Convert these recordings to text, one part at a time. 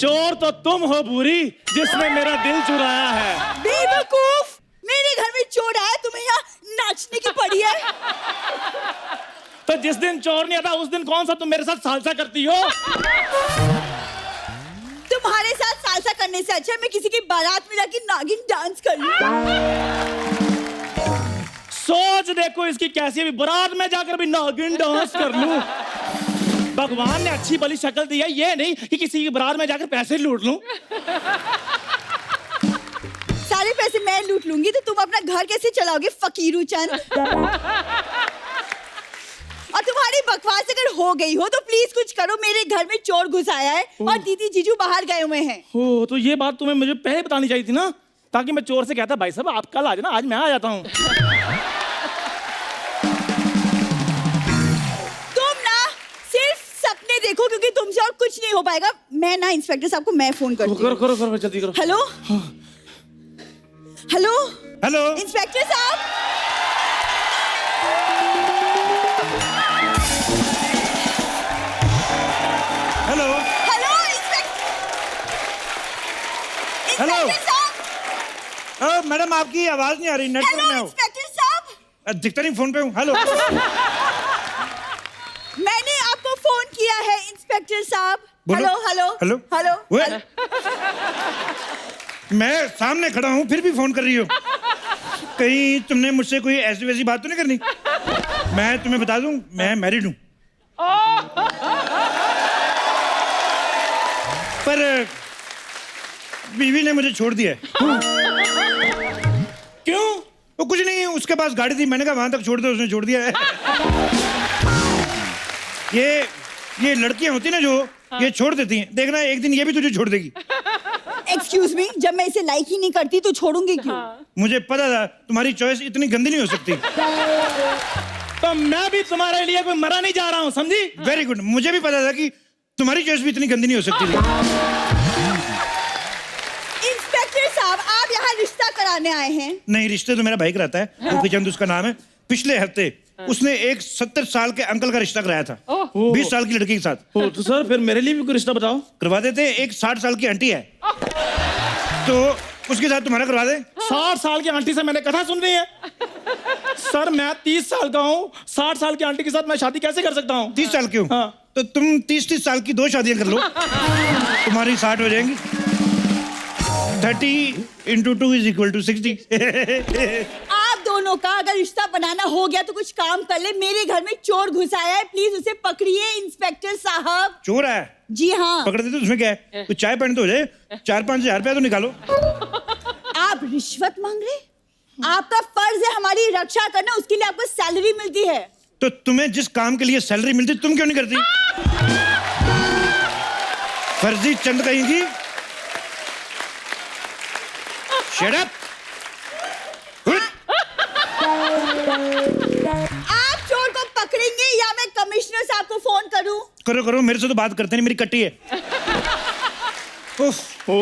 चोर तो तुम हो बुरी, जिसने मेरा दिल चुराया है। बेवकूफ, मेरे घर में चोर आया, तुम्हें यहाँ नाचने की पड़ी है। तो जिस दिन चोर नहीं आता उस दिन कौन सा तुम मेरे साथ सालसा करती हो? तुम्हारे साथ सालसा करने से अच्छा मैं किसी की बारात में जाके नागिन डांस कर लूं। सोच देखो इसकी कैसी है, बारात में जाकर भी नागिन डांस कर लूं। भगवान ने अच्छी भली शक्ल दी है, ये नहीं कि किसी की बारात में जाकर पैसे लूट लूं। सारे पैसे मैं लूट लूंगी तो तुम अपना घर कैसे चलाओगे फकीरू चंद? और तुम्हारी बकवास अगर हो गई हो तो प्लीज कुछ करो, मेरे घर में चोर घुस आया है और दीदी जीजू बाहर गए हुए हैं। हो तो ये बात तुम्हें मुझे पहले बतानी चाहिए थी ना, ताकि मैं चोर से कहता भाई साहब आप कल आ जाना, आज मैं आ जाता हूँ। तुम ना सिर्फ सपने देखो, क्योंकि तुमसे और कुछ नहीं हो पाएगा। मैं ना इंस्पेक्टर साहब को मैं फोन करती हूँ। करो करो करो जल्दी करो। हेलो हेलो हेलो इंस्पेक्टर साहब, हेलो हेलो हेलो इंस्पेक्टर साहब, मैडम आपकी आवाज नहीं आ रही, नेटवर्क में हेलो हो। इंस्पेक्टर साहब, दिखता नहीं, फोन पे हूँ। हेलो मैंने आपको फोन किया है इंस्पेक्टर साहब। बोलो। हेलो हेलो हेलो हेलो वे? हेलो। मैं सामने खड़ा हूँ फिर भी फोन कर रही हो। कहीं तुमने मुझसे कोई ऐसी वैसी बात तो नहीं करनी? मैं तुम्हें बता दूं, मैं मैरिड हूँ। पर बीवी ने मुझे छोड़ दिया है। क्यों? वो कुछ नहीं, उसके पास गाड़ी थी, मैंने कहा वहां तक छोड़ दो, उसने छोड़ दिया है। ये लड़कियां होती ना जो ये छोड़ देती हैं, देखना एक दिन ये भी तुझे छोड़ देगी। एक्सक्यूज मी, जब मैं इसे लाइक ही नहीं करती तो छोड़ूंगी क्यों? मुझे पता था तुम्हारी चॉइस इतनी गंदी नहीं हो सकती। तो मैं भी तुम्हारे लिए कोई मरा नहीं जा रहा हूँ, समझी? वेरी गुड, मुझे भी पता था कि तुम्हारी चॉइस भी इतनी गंदी नहीं हो सकती थी। इंस्पेक्टर साहब, आप यहाँ रिश्ता कराने आए हैं? नहीं, रिश्ते तो मेरा भाई कराता है, गोपी चंद उसका नाम है। पिछले हफ्ते उसने एक 70 साल के अंकल का रिश्ता कराया था 20 साल की लड़की के साथ। तो सर फिर मेरे लिए भी कोई रिश्ता बताओ। करवा देते। एक 60 साल की आंटी है तो उसके साथ तुम्हारा करवा दे। 60 साल की आंटी से मैंने कथा सुन रही है। सर मैं 30 साल का हूँ, 60 साल की आंटी के साथ मैं शादी कैसे कर सकता हूँ? 30 साल की हूँ? हाँ। तो तुम 30 साल की 2 शादियां कर लो, तुम्हारी 60 हो जाएंगी। 30 × 2 = 60। आप दोनों का अगर रिश्ता बनाना हो गया तो कुछ काम कर ले। मेरे घर में चोर घुस आया है, प्लीज उसे पकड़िए इंस्पेक्टर साहब। चोर है? जी हाँ। पकड़ देते, उसमें क्या है? कुछ चाय पानी तो हो जाए। 4-5 हजार रुपया तो निकालो। आप रिश्वत मांग रहे? आपका फर्ज है हमारी रक्षा करना, उसके लिए आपको सैलरी मिलती है। तो तुम्हें जिस काम के लिए सैलरी मिलती तुम क्यों नहीं करती? फर्जी चंद कहेंगी। Shut up! आप चोर को पकड़ेंगे या मैं कमिश्नर साहब को फोन करूं? करो करो, मेरे से तो बात करते नहीं, मेरी कट्टी है। उफ। ओ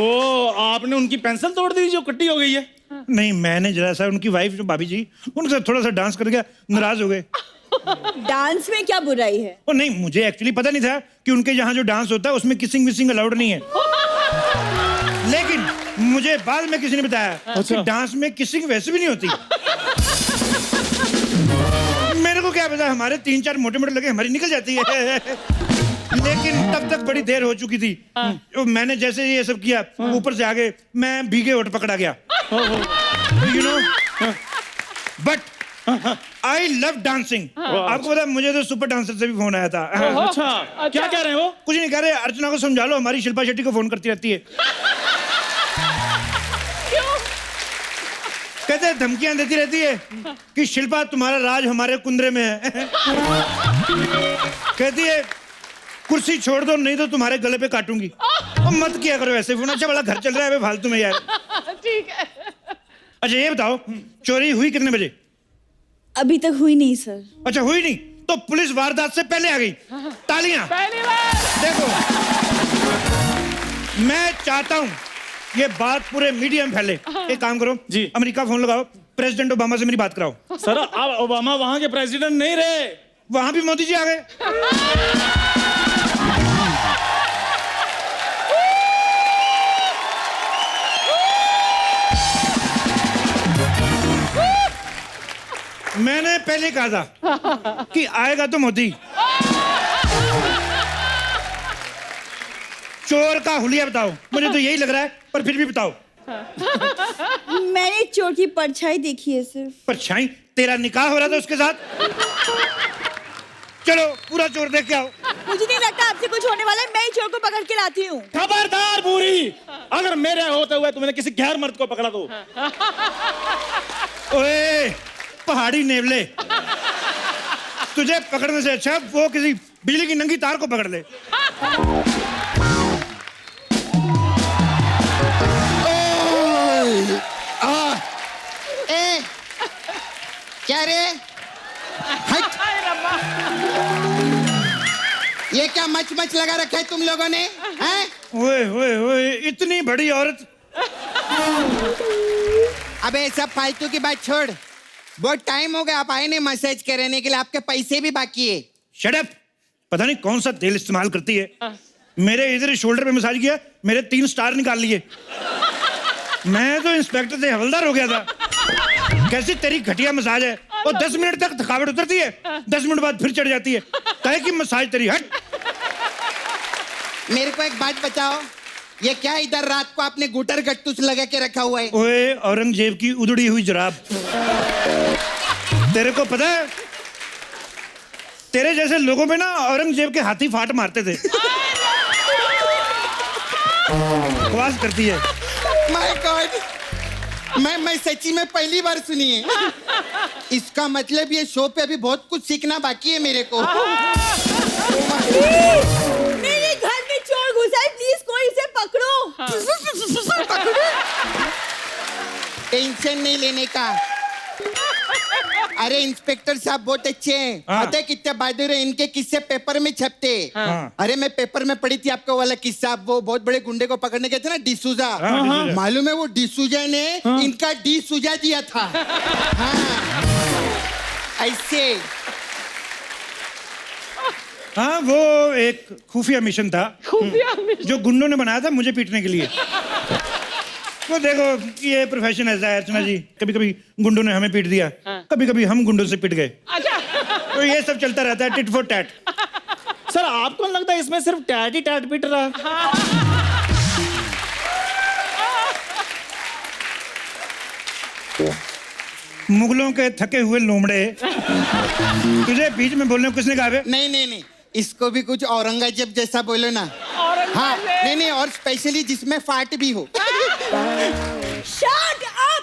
आपने उनकी पेंसिल तोड़ दी जो कट्टी हो गई है? नहीं, मैंने जरा सा उनकी वाइफ जो भाभी जी, उनके साथ थोड़ा सा डांस कर गया, नाराज हो गए। डांस में क्या बुराई है? ओ नहीं, मुझे एक्चुअली पता नहीं था कि उनके यहाँ जो डांस होता है उसमें किसिंग विसिंग अलाउड नहीं है। लेकिन मुझे बाद में किसी ने बताया कि डांस में किसिंग वैसे भी नहीं होती। मेरे को क्या पता, हमारे 3-4 मोटे मोटे लगे, हमारी निकल जाती है। लेकिन तब तक बड़ी देर हो चुकी थी। मैंने जैसे ये सब किया, ऊपर से आगे मैं भीगे होठ पकड़ा गया। You know, but I love dancing. आपको पता, मुझे तो सुपर डांसर से भी फोन आया था। अच्छा, क्या कह रहे हैं वो? कुछ नहीं कह रहे, अर्चना को समझा लो, हमारी शिल्पा शेट्टी को फोन करती रहती है। कहते हैं धमकियां देती रहती है कि शिल्पा तुम्हारा राज हमारे कुंदरे में है। कहती है कुर्सी छोड़ दो नहीं तो तुम्हारे गले पे काटूंगी। और मत किया करो ऐसे फोन, अच्छा बड़ा घर चल रहा है फालतू में यार। ठीक है। अच्छा ये बताओ, चोरी हुई कितने बजे? अभी तक हुई नहीं सर। अच्छा हुई नहीं, तो पुलिस वारदात से पहले आ गई। तालियां। पहली बार। देखो, मैं चाहता हूं ये बात पूरे मीडिया में फैले। एक काम करो जी, अमेरिका फोन लगाओ, प्रेसिडेंट ओबामा से मेरी बात कराओ। सर अब ओबामा वहां के प्रेसिडेंट नहीं रहे, वहां भी मोदी जी आ गए। मैंने पहले कहा था कि आएगा तो मोदी। चोर का हुलिया बताओ, मुझे तो यही लग रहा है, पर फिर भी बताओ। मैंने चोर की परछाई देखी है सिर्फ। परछाई? तेरा निकाह हो रहा था उसके साथ? चलो पूरा चोर देख के आओ। मुझे नहीं लगता आपसे कुछ होने वाला है, मैं ही चोर को पकड़ के लाती हूँ। खबरदार बूढ़ी, अगर मेरे होते हुए तुमने किसी गैर मर्द को पकड़ा तो। ओए पहाड़ी नेवले, तुझे पकड़ने से अच्छा वो किसी बिजली की नंगी तार को पकड़ ले। ए, क्या रे? हट! ये क्या मच मच लगा रखा है तुम लोगों ने? हैं? ओए ओए ओए, इतनी बड़ी औरत। अबे सब फालतू की बात छोड़, बहुत टाइम हो गया, आप आए नहीं मसाज कराने के लिए, आपके पैसे भी बाकी है। Shut up! पता नहीं कौन सा तेल इस्तेमाल करती है। मेरे इधर शोल्डर पे मसाज किया, मेरे 3 स्टार निकाल लिए। मैं तो इंस्पेक्टर से हवलदार हो गया था। कैसी तेरी घटिया मसाज है, और 10 मिनट तक थकावट उतरती है, 10 मिनट बाद फिर चढ़ जाती है। काहे की मसाज तेरी? हट! मेरे को एक बात बताओ, ये क्या इधर रात को आपने गुटर गट्टूस लगा के रखा हुआ है? ओए औरंगजेब की उधड़ी हुई जुराब। तेरे को पता है, तेरे जैसे लोगों पे ना औरंगजेब के हाथी फाट मारते थे। बकवास करती है। माय गॉड, मैं सच्ची में पहली बार सुनी है। इसका मतलब ये शो पे अभी बहुत कुछ सीखना बाकी है मेरे को। मेरे घर में चोर घुसा है, प्लीज कोई इसे पकड़ो। टेंशन नहीं लेने का। अरे इंस्पेक्टर साहब बहुत अच्छे हैं। हाँ। पता है कितने बहादुर हैं, इनके किस्से पेपर में छपते हैं। हाँ। अरे मैं पेपर में पढ़ी थी आपको वाला किस्सा, वो बहुत बड़े गुंडे को पकड़ने गए थे ना, डिसूजा। हाँ, डिसूजा। मालूम है वो डिसूजा ने इनका डी सुजा दिया था। हाँ ऐसे। हाँ, वो एक खुफिया मिशन था जो गुंडों ने बनाया था मुझे पीटने के लिए। वो देखो, ये प्रोफेशन ऐसा है अर्चना जी, कभी कभी गुंडों ने हमें पीट दिया, कभी कभी हम गुंडों से पिट गए। तो ये सब चलता रहता है, टिट फॉर टैट। सर आपको नहीं लगता इसमें सिर्फ टैट ही टैट पीट रहा है? मुगलों के थके हुए लोमड़े, तुझे बीच में बोलने को किसने कहा? नहीं नहीं नहीं, इसको भी कुछ औरंगजेब जैसा बोलो ना। हाँ नहीं नहीं, और स्पेशली जिसमें फाट भी हो। Shut up!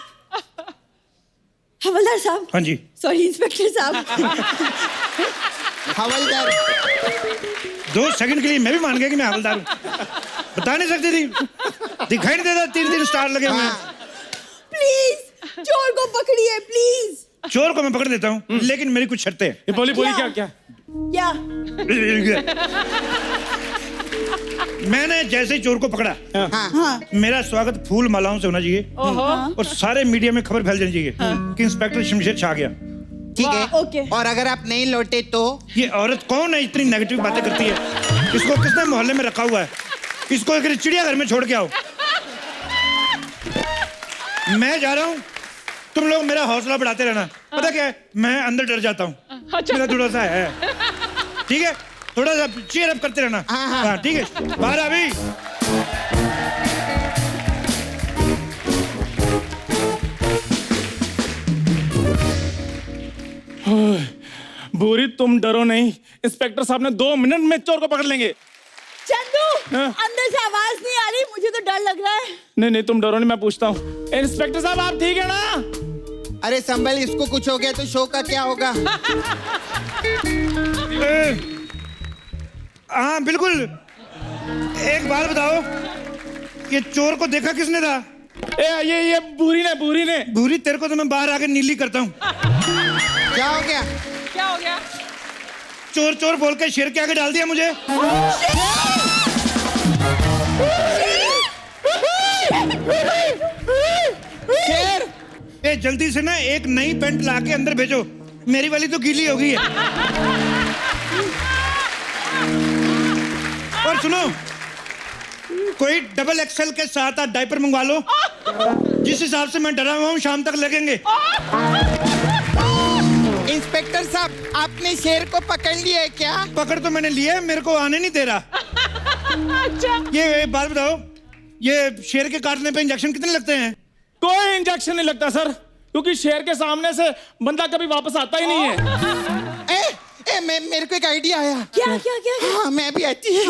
हवलदार साहब। हाँ जी। सॉरी इंस्पेक्टर साहब। हवलदार 2 सेकंड के लिए मैं भी मान गया कि मैं हवलदार हूँ। बता नहीं सकती थी, दिखाई नहीं देता 3 स्टार लगे हुए हैं। प्लीज चोर को पकड़िए प्लीज। चोर को मैं पकड़ देता हूँ, लेकिन मेरी कुछ शर्तें हैं। ये बोली क्या? क्या? क्या? मैंने जैसे ही चोर को पकड़ा, हाँ। मेरा स्वागत फूल मालाओं से होना चाहिए, और सारे मीडिया में खबर फैल जानी चाहिए कि इंस्पेक्टर शमशेर छा गया। ठीक है। ओके। और अगर आप नहीं लौटे तो? ये औरत कौन है, इतनी नेगेटिव बातें करती है? इसको किसने मोहल्ले में रखा हुआ है? इसको एक चिड़ियाघर में छोड़ के आओ। मैं जा रहा हूँ, तुम लोग मेरा हौसला बढ़ाते रहना। पता क्या है, मैं अंदर डर जाता हूँ, मेरा थोड़ा सा है। ठीक है, थोड़ा सा चीयर अप करते रहना। हाँ ठीक है, बाहर अभी। बूरी तुम डरो नहीं, इंस्पेक्टर साहब ने 2 मिनट में चोर को पकड़ लेंगे। चंदू, हाँ? अंदर से आवाज नहीं आ रही, मुझे तो डर लग रहा है। नहीं तुम डरो नहीं, मैं पूछता हूँ। इंस्पेक्टर साहब आप ठीक है ना? अरे संभल, इसको कुछ हो गया तो शो का क्या होगा? हाँ बिल्कुल। एक बात बताओ, ये चोर को देखा किसने था? ये बूरी ने। भूरी, तेरे को तो मैं बाहर आके नीली करता हूँ। क्या हो गया? चोर चोर बोल के शेर के आगे डाल दिया मुझे। शेर! ए जल्दी से ना एक नई पैंट ला के अंदर भेजो, मेरी वाली तो गीली हो गई है। और सुनो, कोई डबल एक्सेल के साथ डायपर मंगवा लो, जिस हिसाब से मैं डरा हुआ हूँ शाम तक लगेंगे। इंस्पेक्टर साहब, आपने शेर को पकड़ लिया है क्या? पकड़ तो मैंने लिया है, मेरे को आने नहीं दे रहा। ये बात बताओ, ये शेर के काटने पे इंजेक्शन कितने लगते हैं? कोई इंजेक्शन नहीं लगता सर, क्योंकि शेर के सामने से बंदा कभी वापस आता ही नहीं है। मेरे को एक आइडिया आया। क्या क्या क्या? हाँ, मैं भी आती हूँ।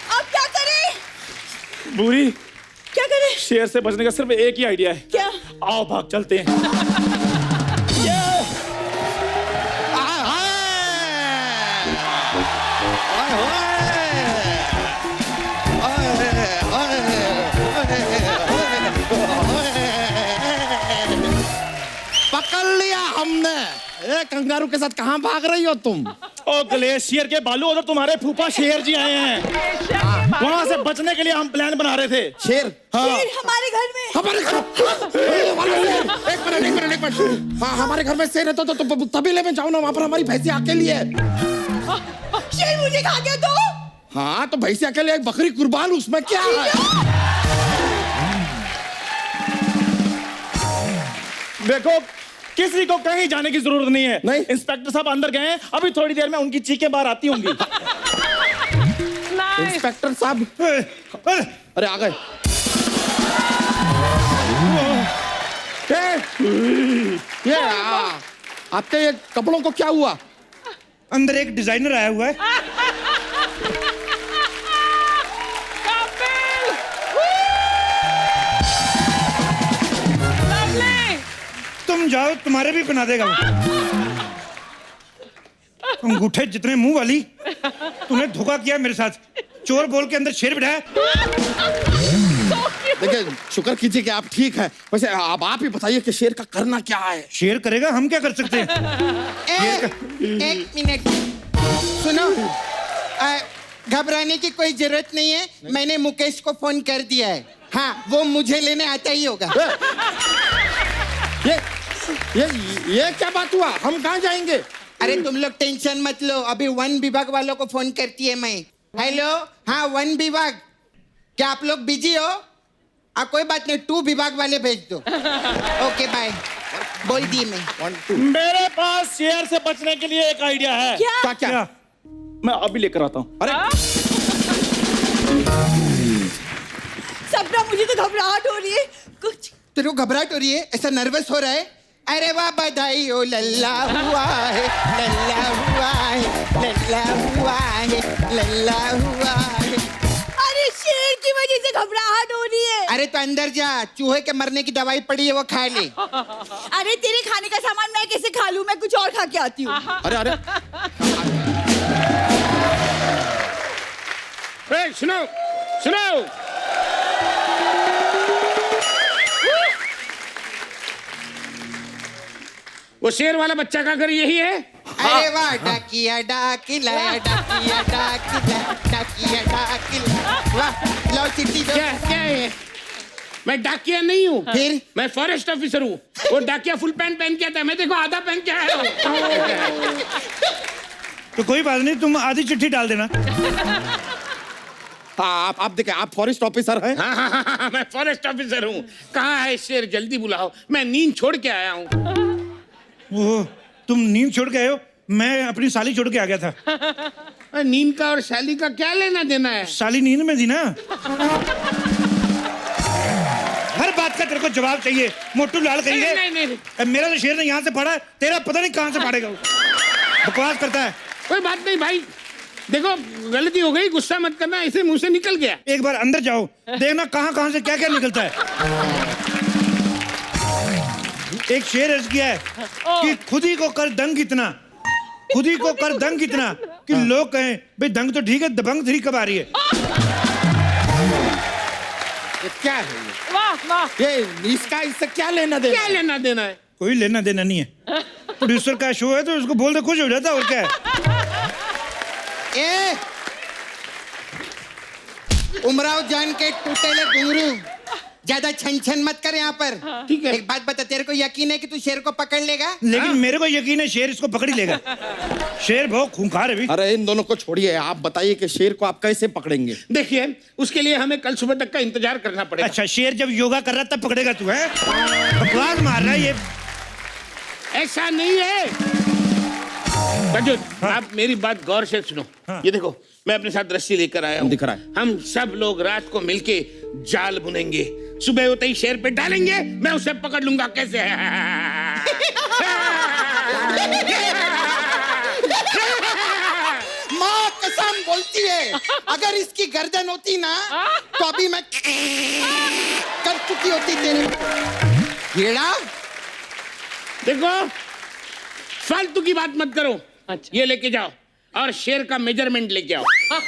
अब क्या करें? बुरी, क्या करें? शेर से बचने का सिर्फ एक ही आइडिया है। क्या? आओ भाग चलते हैं। पकड़ लिया हमने। ए, कंगारू के साथ कहाँ भाग रही हो तुम? ओ ग्लेशियर के बालू, उधर तुम्हारे फूफा शेर जी आए हैं। वहां से बचने के लिए हम प्लान बना रहे थे। शेर? हाँ। शेर हमारे घर में? हमारे घर? एक मिनट। हाँ, हमारे घर में शेर है तो तबेले में जाओ ना, वहाँ पर हमारी भैंसी अकेली है। शेर मुझे खा गया तो? हाँ, तो भैंसी अकेली, एक बकरी कुर्बान, उसमें क्या है? देखो, किसी को कहीं जाने की जरूरत नहीं है। नहीं। इंस्पेक्टर साहब अंदर गए हैं, अभी थोड़ी देर में उनकी चीखें बाहर आती होंगी। इंस्पेक्टर साहब, अरे आ गए। ये आपके ये कपड़ों को क्या हुआ? अंदर एक डिजाइनर आया हुआ है। तुम जाओ, तुम्हारे भी बना देगा वो। अंगूठे जितने मुंह वाली, तूने धोखा किया मेरे साथ। चोर बोल के अंदर शेर बिठाया। देखिए, शुक्र कीजिए कि आप ठीक हैं। वैसे अब आप ही बताइए कि शेर का करना क्या है? शेर करेगा, हम क्या कर सकते हैं? एक मिनट सुनो, घबराने की कोई जरूरत नहीं है। मैंने मुकेश को फोन कर दिया है। हाँ, वो मुझे लेने आता ही होगा। ये क्या बात हुआ? हम कहाँ जाएंगे? अरे तुम लोग टेंशन मत लो, अभी वन विभाग वालों को फोन करती है मैं। हेलो, हाँ वन विभाग, क्या आप लोग बिजी हो? कोई बात नहीं, 2 विभाग वाले भेज दो। ओके बाय, बोल दिए मैं। मेरे पास शेर से बचने के लिए एक आइडिया है। क्या? क्या? मैं अभी लेकर आता हूँ। अरे सपना, मुझे तो घबराहट हो रही है कुछ। तेरे को घबराहट हो रही है? ऐसा नर्वस हो रहा है? अरे वाह, बधाई हो, लल्ला हुआ है, लल्ला हुआ है, लल्ला हुआ है, लल्ला हुआ है। अरे शेर की वजह से घबराहट हो रही है। अरे तो अंदर जा, चूहे के मरने की दवाई पड़ी है, वो खा ले। अरे तेरे खाने का सामान मैं कैसे खा लूं? मैं कुछ और खा के आती हूँ। अरे सुनो, वो शेर वाला बच्चा का घर यही है? अरे वाह, डाकिया डाकिला, डाकिया डाकिला, डाकिया डाकिला। वाह, लो चिट्ठी दो। क्या है? मैं डाकिया नहीं हूँ, फिर? मैं फॉरेस्ट ऑफिसर हूँ। वो डाकिया फुल पैंट पहन के आता है, मैं देखो आधा पहन के आया हूँ। तो कोई बात नहीं, तुम आधी चिट्ठी डाल देना। हाँ, आप देखिए, आप फॉरेस्ट ऑफिसर हैं? हाँ, मैं फॉरेस्ट ऑफिसर हूँ। कहाँ है शेर? जल्दी बुलाओ, मैं नींद छोड़ के आया हूँ। ओह, तुम नींद छोड़ के आए हो? मैं अपनी साली छोड़ के आ गया था। नींद का और शैली का क्या लेना देना है? साली नींद में थी ना। हर बात का तेरे को जवाब चाहिए। मोटू लाल कहेंगे। नहीं। मेरा तो शेर ने यहाँ से फाड़ा है, तेरा पता नहीं कहाँ से फाड़ेगा। बकवास करता है। कोई बात नहीं भाई, देखो गलती हो गई, गुस्सा मत करना, ऐसे मुंह से निकल गया। एक बार अंदर जाओ, देखना कहाँ से क्या क्या निकलता है। एक शेर अर्ज किया है कि खुद ही को कर दंग इतना, खुद ही को कर दंग इतना कि लोग कहें भाई दंग तो ठीक है, दबंग 3 कब आ रही है। ये क्या है? ये इसका इससे क्या लेना देना? क्या लेना देना है? कोई लेना देना नहीं है। प्रोड्यूसर का शो है तो उसको बोल दे, खुश हो जाता है, और क्या है। उमराव जान के टूटेले घुंघरू, ज्यादा छन छन मत कर यहाँ पर। ठीक है। एक बात बता, तेरे को यकीन है कि तू शेर को पकड़ लेगा? लेकिन मेरे को यकीन है शेर इसको पकड़ ही लेगा। शेर बहुत खूंखार है भी। अरे इन दोनों को छोड़िए, आप बताइए कि शेर को आप कैसे पकड़ेंगे? देखिए, उसके लिए हमें कल सुबह तक का इंतजार करना पड़ेगा। अच्छा, शेर जब योगा कर रहा तब पकड़ेगा तू? है बकवास मार रहा है ये। ऐसा नहीं है रजत, आप मेरी बात गौर से सुनो। ये देखो, मैं अपने साथ रस्सी लेकर आया हूँ। दिख रहा है। हम सब लोग रात को मिलके जाल बुनेंगे, सुबह होते ही शेर पे डालेंगे, मैं उसे पकड़ लूंगा। कैसे है? माँ कसम बोलती है, अगर इसकी गर्दन होती ना तो अभी मैं कर चुकी होती तेरे कीड़ा। देखो, फालतू की बात मत करो। ये लेके जाओ और शेर का मेजरमेंट लेके आओ,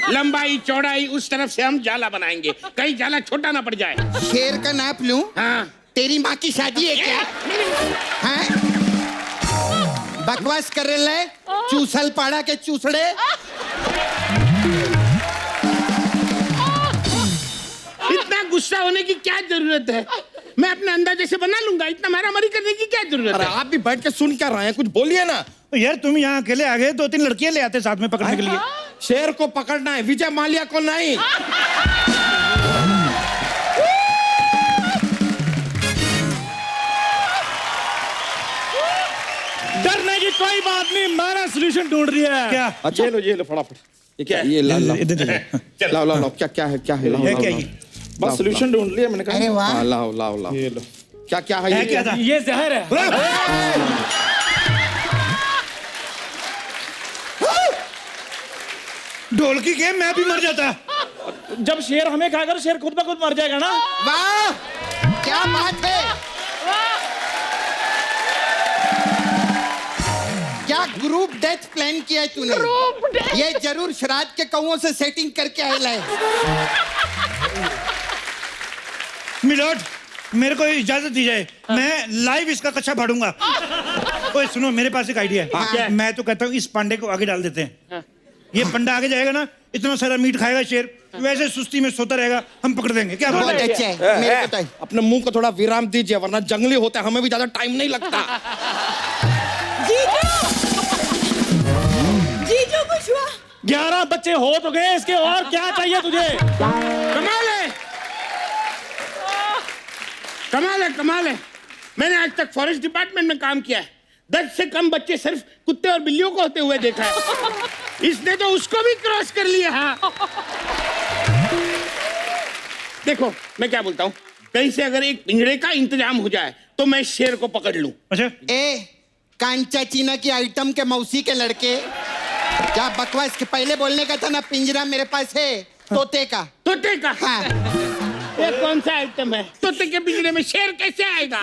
लंबाई चौड़ाई उस तरफ से हम जाला बनाएंगे, कहीं जाला छोटा ना पड़ जाए। शेर का नाप लूं? हाँ। तेरी माँ की शादी है क्या? हैं? बकवास कर रहे हैं? चूसल पाड़ा के चूसड़े। इतना गुस्सा होने की क्या जरूरत है? मैं अपने अंदाजे से बना लूंगा, इतना मारामारी करने की क्या जरूरत अरे है? आप भी बैठ के सुन क्या रहे हैं, कुछ बोलिए ना। यार तुम यहाँ अकेले आ गए, 2-3 लड़कियां ले आते साथ में पकड़ने के लिए। शेर को पकड़ना है, विजय माल्या को नहीं। डरने की कोई बात नहीं, मैंने सोल्यूशन ढूंढ लिया है। क्या? अच्छा ये लो फटाफट। ये क्या है? ये ला ला इधर देखो। लाओ लाओ लाओ, क्या क्या है, क्या है? लाओ है लाओ क्या लाओ। ये? बस सोल्यूशन ढूंढ लिया मैंने कहा। अरे वाह। हाँ, लाओ लाओ लाओ। ये लो। क्या क्या है? है ये क्या था? ये जहर है। ढोलकी के मैं भी मर जाता। जब शेर हमें खाएगा तो शेर खुद ब खुद मर जाएगा ना। वाह, क्या बात है। क्या ग्रुप डेथ प्लान किया है तूने? ये जरूर श्राद्ध के कौओं से सेटिंग करके आया है। मिलोट, मेरे को इजाजत दी जाए, मैं लाइव इसका कच्चा फाड़ूंगा। ओए सुनो, मेरे पास एक आइडिया हाँ। है। मैं तो कहता हूँ इस पांडे को आगे डाल देते हैं। ये पंडा आगे जाएगा ना, इतना सारा मीट खाएगा शेर, वैसे सुस्ती में सोता रहेगा, हम पकड़ देंगे। क्या बहुत बोलते हैं? अच्छा है, मेरे को तो है। अपने मुंह को थोड़ा विराम दीजिए, वरना जंगली होता है, हमें भी ज्यादा टाइम नहीं लगता। जीजू कुछ हुआ? 11 बच्चे हो तो गए, इसके और क्या चाहिए तुझे? कमाल है, कमाल है, कमाल है। मैंने आज तक फॉरेस्ट डिपार्टमेंट में काम किया है, 10 से कम बच्चे सिर्फ कुत्ते और बिल्लियों को होते हुए देखा है। इसने तो उसको भी क्रॉस कर लिया। हाँ। देखो, मैं क्या बोलता हूँ, कहीं से अगर एक पिंजरे का इंतजाम हो जाए तो मैं शेर को पकड़ लूं। अच्छा, ए, कांचा चीना की आइटम के मौसी के लड़के, क्या बकवास के पहले बोलने का था ना, पिंजरा मेरे पास है तोते का। तोते का? हाँ। ये कौन सा आइटम है? तोते के पिंजरे में शेर कैसे आएगा?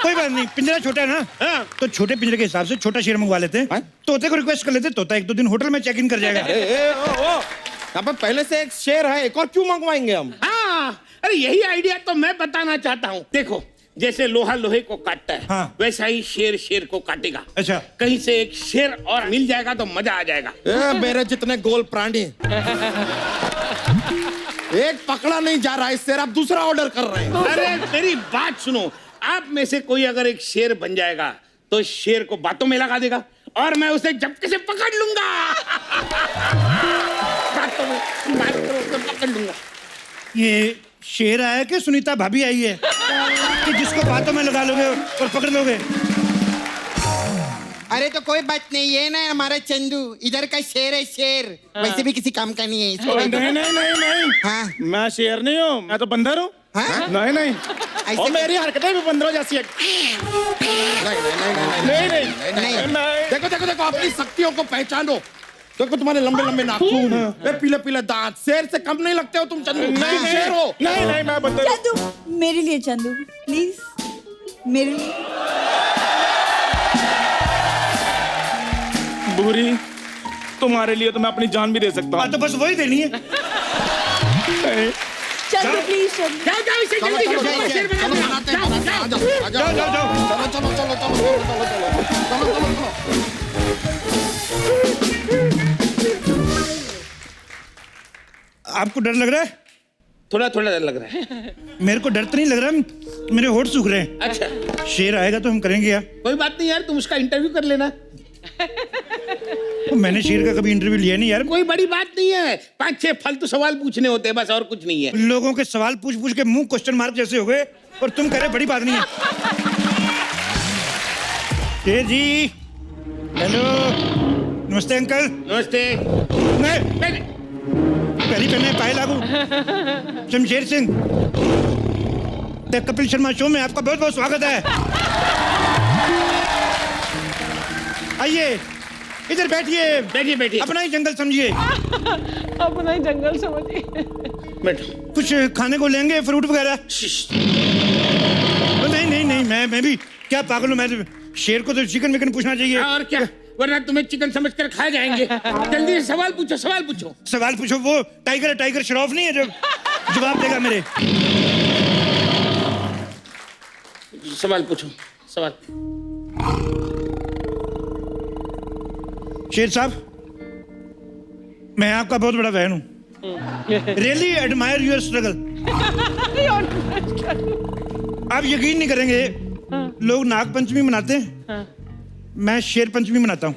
कोई बात नहीं, पिंजरा छोटा है ना। हाँ। तो छोटे पिंजरे के हिसाब से छोटा शेर मंगवा लेते हैं। तोते को रिक्वेस्ट कर लेते, तोता 1-2 दिन होटल में चेक इन कर जाएगा। यहाँ पे पहले से एक शेर है, एक और क्यों मंगवाएंगे हम? हाँ, अरे यही आइडिया तो मैं बताना चाहता हूँ। देखो, जैसे लोहा लोहे को काटता है, हाँ। वैसा ही शेर शेर को काटेगा। अच्छा, कहीं से एक शेर और मिल जाएगा तो मजा आ जाएगा। मेरे जितने गोल प्राणी एक पकड़ा नहीं जा रहा है शेर, आप दूसरा ऑर्डर कर रहे हैं। अरे मेरी बात सुनो, आप में से कोई अगर एक शेर बन जाएगा तो शेर को बातों में लगा देगा और मैं उसे झपके से पकड़ लूंगा। बातों में उसे पकड़ लूंगा। ये शेर आया कि सुनीता भाभी आई है कि जिसको बातों में लगा लोगे और पकड़ लोगे? अरे तो कोई बात नहीं, ये ना हमारा चंदू इधर का शेर है, शेर वैसे भी किसी काम का नहीं है इसको। नहीं नहीं नहीं नहीं, हाँ। मैं शेर नहीं हूँ, मैं तो बंदर हूँ। हाँ? नहीं नहीं, ऐसे और मेरी हरकतें भी बंदरों जैसी है। नहीं नहीं नहीं। देखो देखो देखो, अपनी शक्तियों को पहचानो। देखो तुम्हारे लंबे लंबे नाखून, वे पीले पीले दांत, शेर से कम नहीं लगते हो तुम चंदू। नहीं शेर हो। नहीं नहीं, मैं बंदर हूँ। चंदू, मेरे लिए चंदू प्लीज, मेरे लिए। भूरी, तुम्हारे लिए तो मैं अपनी जान भी दे सकता हूँ। तो बस वही देनी है। चंदू प्लीज, चंदू। जाओ जाओ, इसे जल्दी से सुपर शेर बना दो। जाओ, जाओ। जाओ जाओ जाओ। चलो चलो चलो चलो चलो चलो। आपको डर लग रहा है? थोड़ा थोड़ा डर लग रहा है। मेरे को डर तो नहीं लग रहा, मेरे होठ सूख रहे हैं। अच्छा शेर आएगा तो हम करेंगे यार। कोई बात नहीं यार, तुम उसका इंटरव्यू कर लेना। तो मैंने शेर का कभी इंटरव्यू लिया नहीं यार। कोई बड़ी बात नहीं है, 5-6 फालतू सवाल पूछने होते हैं बस, और कुछ नहीं है। लोगों के सवाल पूछ पूछ के मुंह क्वेश्चन मार्क जैसे हो गए, और तुम कह रहे बड़ी बात नहीं है। शेर जी, हेलो, नमस्ते अंकल। नमस्ते। नहीं, पहली पहने पाए लागू। शमशेर सिंह, द कपिल शर्मा शो में आपका बहुत बहुत स्वागत है। आइए इधर बैठिए। बैठिए बैठिए। अपना ही जंगल समझिए। अपना ही जंगल समझिए। बैठो। कुछ खाने को लेंगे, फ्रूट वगैरह? नहीं नहीं नहीं, मैं भी क्या पागल हूँ, मैं शेर को तो चिकन विकन पूछना चाहिए। और क्या, वरना तुम्हें चिकन समझकर खा जाएंगे। जल्दी से सवाल पूछो, सवाल पूछो। सवाल पूछो। वो टाइगर है, टाइगर श्रॉफ नहीं है जो जवाब देगा मेरे। सवाल पूछो, सवाल। शेर साहब, मैं आपका बहुत बड़ा फैन हूँ। Really admire your struggle. आप यकीन नहीं करेंगे, लोग नाग पंचमी मनाते हैं, मैं शेर पंचमी मनाता हूँ।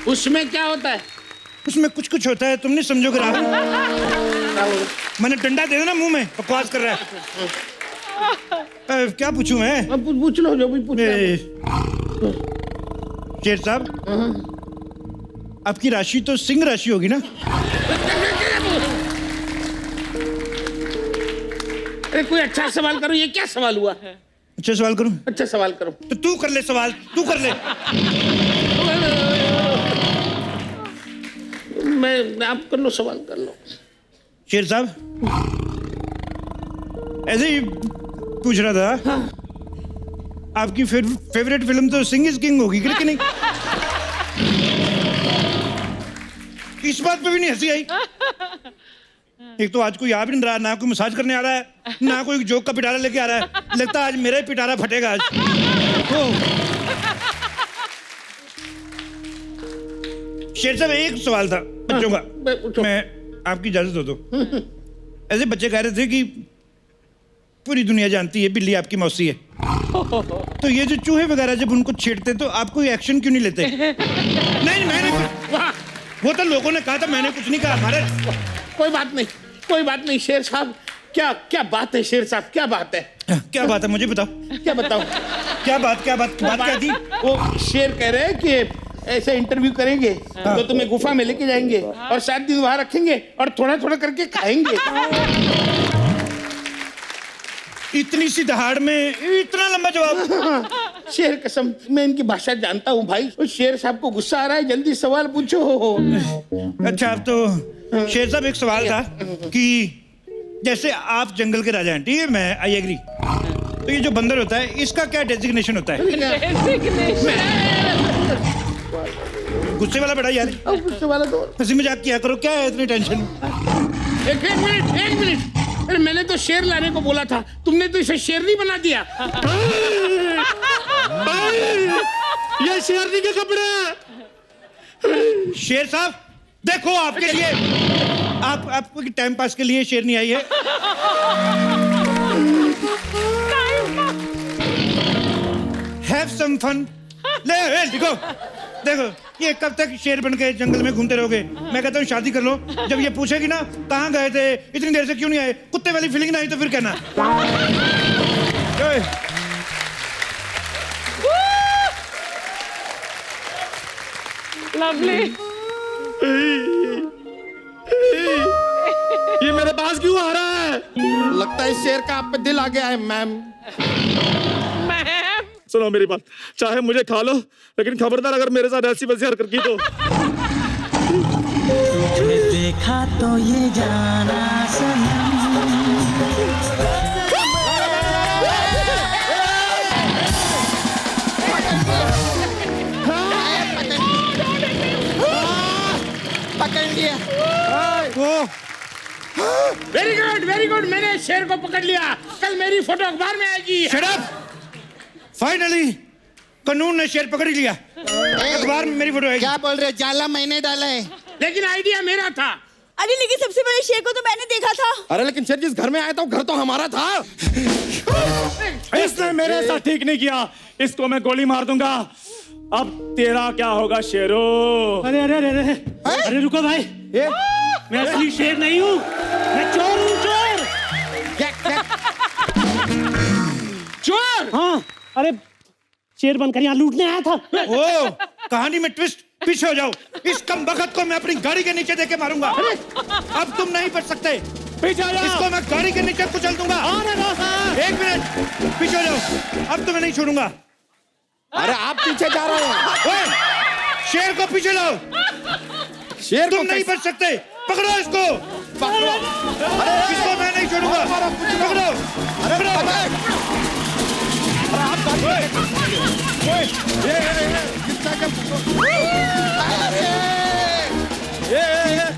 उसमें क्या होता है? उसमें कुछ कुछ होता है, तुम नहीं समझोगे राहुल। मैंने डंडा दे देना मुंह में, बकवास कर रहा है। क्या पूछूं मैं? अब पूछ लो जो भी पूछना है। शेर साहब, आपकी राशि तो सिंह राशि होगी ना? अरे कोई अच्छा सवाल करो, ये क्या सवाल हुआ? अच्छा सवाल करूं? अच्छा सवाल करो। तो तू कर ले सवाल, तू कर ले। मैं आप कर लो, सवाल कर लो। शेर साहब, ऐसे ही पूछ रहा था। हाँ। आपकी फेवरेट फिल्म तो सिंह इज किंग होगी कि नहीं? इस बात पे भी नहीं हंसी आई। एक तो आज कोई आ भी नहीं रहा, ना कोई मसाज करने आ रहा है, ना कोई जोक का पिटारा लेके आ रहा है। लगता है आज मेरा ही पिटारा फटेगा आज। शेर साहब, एक सवाल था बच्चों का, मैं आपकी इजाजत हो तो। ऐसे बच्चे कह रहे थे कि पूरी दुनिया जानती है बिल्ली आपकी मौसी है, तो ये जो चूहे वगैरह जब उनको छेड़ते तो आप कोई एक्शन क्यों नहीं लेते? नहीं, मैंने वो तो लोगों ने कहा था, मैंने कुछ नहीं कहा। हमारे कोई बात नहीं, कोई बात नहीं। शेर साहब, क्या क्या बात है? शेर साहब, क्या बात है? क्या बात है, मुझे बताओ। क्या बताओ? बात क्या थी? वो शेर कह रहे हैं कि ऐसे इंटरव्यू करेंगे तो तुम्हें गुफा में लेके जाएंगे और 7 दिन वहां रखेंगे और थोड़ा थोड़ा करके खाएंगे। इतनी सी दहाड़ में इतना लंबा जवाब? शेर कसम, मैं इनकी भाषा जानता हूँ भाई। उस शेर साहब को गुस्सा आ रहा है, जल्दी सवाल पूछो। अच्छा, अब तो शेर साहब एक सवाल था कि जैसे आप जंगल के राजा हैं, ठीक है, मैं आई एग्री, तो ये जो बंदर होता है इसका क्या डेजिग्नेशन होता है? गुस्से वाला बड़ा यार, गुस्से वाला तो हंसी मजाक किया करो, क्या है इतनी टेंशन? एक मिनट। अरे मैंने तो शेर लाने को बोला था, तुमने तो इसे शेरनी बना दिया। ये शेरनी के कपड़े। शेर साहब देखो, आपके लिए आपको टाइम पास के लिए शेरनी आई है। Have some fun. ले देखो देखो, ये कब तक शेर बन के जंगल में घूमते रहोगे? मैं कहता हूँ शादी कर लो। जब ये पूछेगी ना कहाँ गए थे, इतनी देर से क्यों नहीं आए, कुत्ते वाली फीलिंग ना आई तो फिर कहना। लवली। ये मेरे पास क्यों आ रहा है? लगता है शेर का आप पे दिल आ गया है मैम। सुनो मेरी बात, चाहे मुझे खा लो, लेकिन खबरदार अगर मेरे साथ ऐसी वैसी हरकत की तो। तुझे देखा तो ये जाना सनम। पकड़ लिया। वेरी गुड, मैंने शेर को पकड़ लिया। कल मेरी फोटो अखबार में आएगी। Shut up! फाइनली कानून ने शेर पकड़ ही लिया। अखबार में मेरी फोटो है। क्या बोल रहे, जाला मैंने डाला है। लेकिन आइडिया मेरा था। अरे लेकिन सबसे बड़े शेर को तो मैंने देखा था। अरे लेकिन शेर जिस घर में आया था वो घर तो हमारा था। इसने मेरे साथ ठीक नहीं किया, इसको मैं गोली मार दूंगा। अब तेरा क्या होगा शेरो? अरे अरे अरे अरे अरे रुको भाई, मैं असली शेर नहीं हूँ, मैं चोर हूँ, चोर। चोर? हाँ, अरे शेर बनकर यहाँ लूटने आया था। ओ, कहानी में ट्विस्ट। पीछे हो जाओ, इस कम बखत को मैं अपनी गाड़ी के नीचे देके मारूंगा। अब तुम नहीं बच सकते। पीछे हो जाओ। इसको मैं गाड़ी के नीचे कुचल दूंगा। एक मिनट, पीछे हो जाओ, अब तुम्हें नहीं छोड़ूंगा। अरे आप पीछे जा रहे हैं। ओए, शेर को पीछे लाओ। शेर तुम नहीं बच सकते, पकड़ो इसको। पकड़ो। इसको मैं नहीं छोड़ूंगा। पकड़ो, पकड़ो। ये